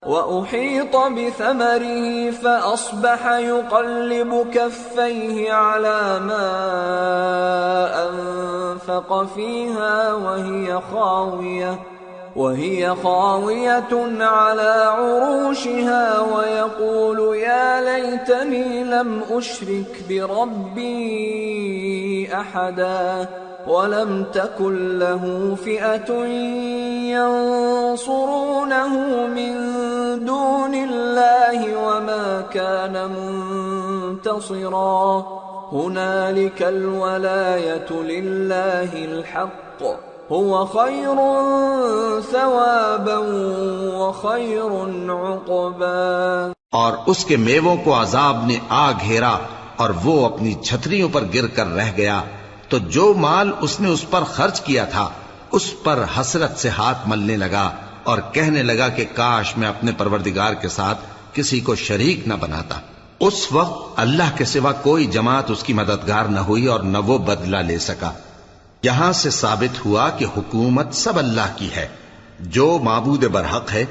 وأحيط بثمره فأصبح يقلب كفيه على ما أنفق فيها وهي خاوية على عروشها ويقول يا ليتني لم أشرك بربي أحدا ولم تكن له فئة ينصرونه من دون الله وما كان منتصرا هنالك الولاية لله الحق هو خير ثوابا وخير عقبا۔ اور اس کے میووں کو عذاب نے آ گھیرا اور وہ اپنی چھتریوں پر گر کر رہ گیا، تو جو مال اس نے اس پر خرچ کیا تھا اس پر حسرت سے ہاتھ ملنے لگا اور کہنے لگا کہ کاش میں اپنے پروردگار کے ساتھ کسی کو شریک نہ بناتا۔ اس وقت اللہ کے سوا کوئی جماعت اس کی مددگار نہ ہوئی اور نہ وہ بدلہ لے سکا۔ یہاں سے ثابت ہوا کہ حکومت سب اللہ کی ہے، جو معبود برحق ہے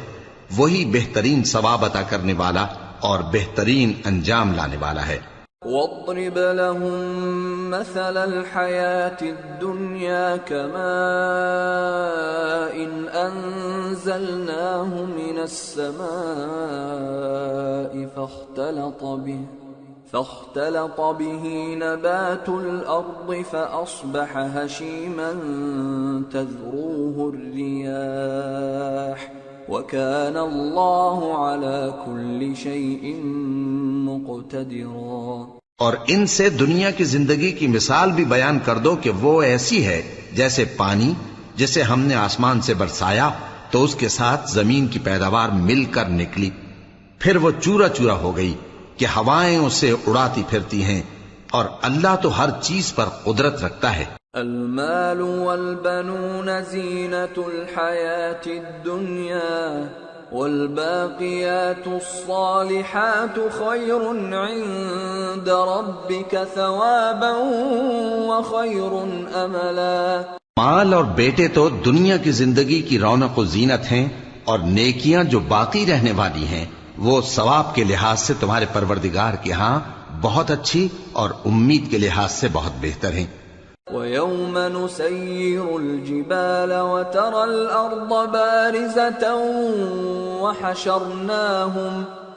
وہی بہترین ثواب عطا کرنے والا اور بہترین انجام لانے والا ہے۔ وَاضْرِبْ لَهُم مَّثَلَ الْحَيَاةِ الدُّنْيَا كَمَاءٍ أَنزَلْنَاهُ مِنَ السَّمَاءِ فاختلط به نبات الأرض فأصبح هشيما تذروه الرياح وكان الله على كل شيء مقتدرا۔ اور ان سے دنیا کی زندگی کی مثال بھی بیان کر دو کہ وہ ایسی ہے جیسے پانی جسے ہم نے آسمان سے برسایا تو اس کے ساتھ زمین کی پیداوار مل کر نکلی، پھر وہ چورا چورا ہو گئی کہ ہوائیں اسے اڑاتی پھرتی ہیں، اور اللہ تو ہر چیز پر قدرت رکھتا ہے۔ المال والبنون زینة الحیاة الدنیا والباقیات الصالحات خیر عند ربک ثوابا وخیر املا۔ مال اور بیٹے تو دنیا کی زندگی کی رونق و زینت ہیں، اور نیکیاں جو باقی رہنے والی ہیں وہ ثواب کے لحاظ سے تمہارے پروردگار کے ہاں بہت اچھی اور امید کے لحاظ سے بہت بہتر ہیں۔ وَيَوْمَ نُسَيِّرُ الْجِبَالَ وَتَرَى الْأَرْضَ بَارِزَةً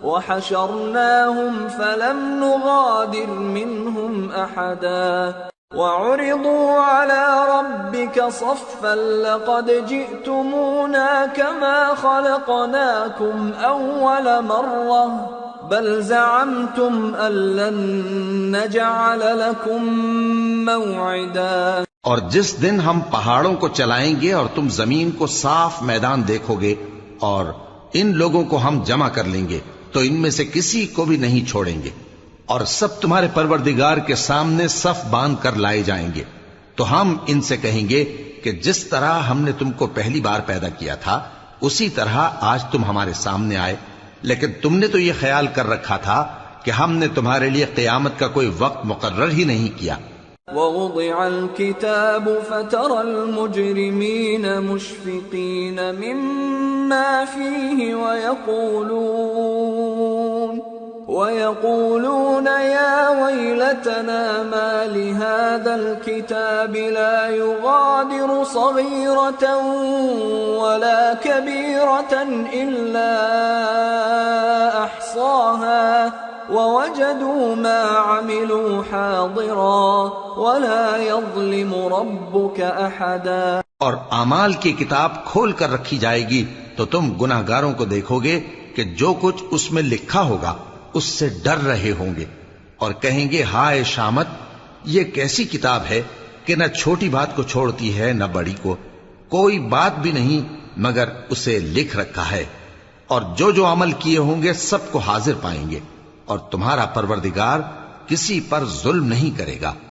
وَحَشَرْنَاهُمْ فَلَمْ نُغَادِرْ مِنْهُمْ أَحَدًا وَعُرِضُوا عَلَى رَبِّكَ صَفًّا لَقَدْ جِئْتُمُونَا كَمَا خَلَقْنَاكُمْ أَوَّلَ مَرَّةٍ بَلْ زَعَمْتُمْ أَن لَّن نَّجْعَلَ لَكُم مَّوْعِدًا۔ اور جس دن ہم پہاڑوں کو چلائیں گے اور تم زمین کو صاف میدان دیکھو گے اور ان لوگوں کو ہم جمع کر لیں گے تو ان میں سے کسی کو بھی نہیں چھوڑیں گے، اور سب تمہارے پروردگار کے سامنے صف باندھ کر لائے جائیں گے۔ تو ہم ان سے کہیں گے کہ جس طرح ہم نے تم کو پہلی بار پیدا کیا تھا اسی طرح آج تم ہمارے سامنے آئے، لیکن تم نے تو یہ خیال کر رکھا تھا کہ ہم نے تمہارے لیے قیامت کا کوئی وقت مقرر ہی نہیں کیا۔ وَوُضِعَ الْكِتَابُ فَتَرَى الْمُجْرِمِينَ مُشْفِقِينَ مِمَّا فِيهِ وَيَقُولُونَ يَا وَيْلَتَنَا مَا لِهَذَا الْكِتَابِ لَا يُغَادِرُ صَغِيرَةً وَلَا كَبِيرَةً إِلَّا أَحْصَاهَا وَوَجَدُوا مَا عَمِلُوا حَاضِرًا وَلَا يَظْلِمُ رَبُّكَ أَحَدًا۔ اور اعمال کی کتاب کھول کر رکھی جائے گی تو تم گناہگاروں کو دیکھو گے کہ جو کچھ اس میں لکھا ہوگا اس سے ڈر رہے ہوں گے، اور کہیں گے ہائے شامت، یہ کیسی کتاب ہے کہ نہ چھوٹی بات کو چھوڑتی ہے نہ بڑی کو، کوئی بات بھی نہیں مگر اسے لکھ رکھا ہے، اور جو جو عمل کیے ہوں گے سب کو حاضر پائیں گے، اور تمہارا پروردگار کسی پر ظلم نہیں کرے گا۔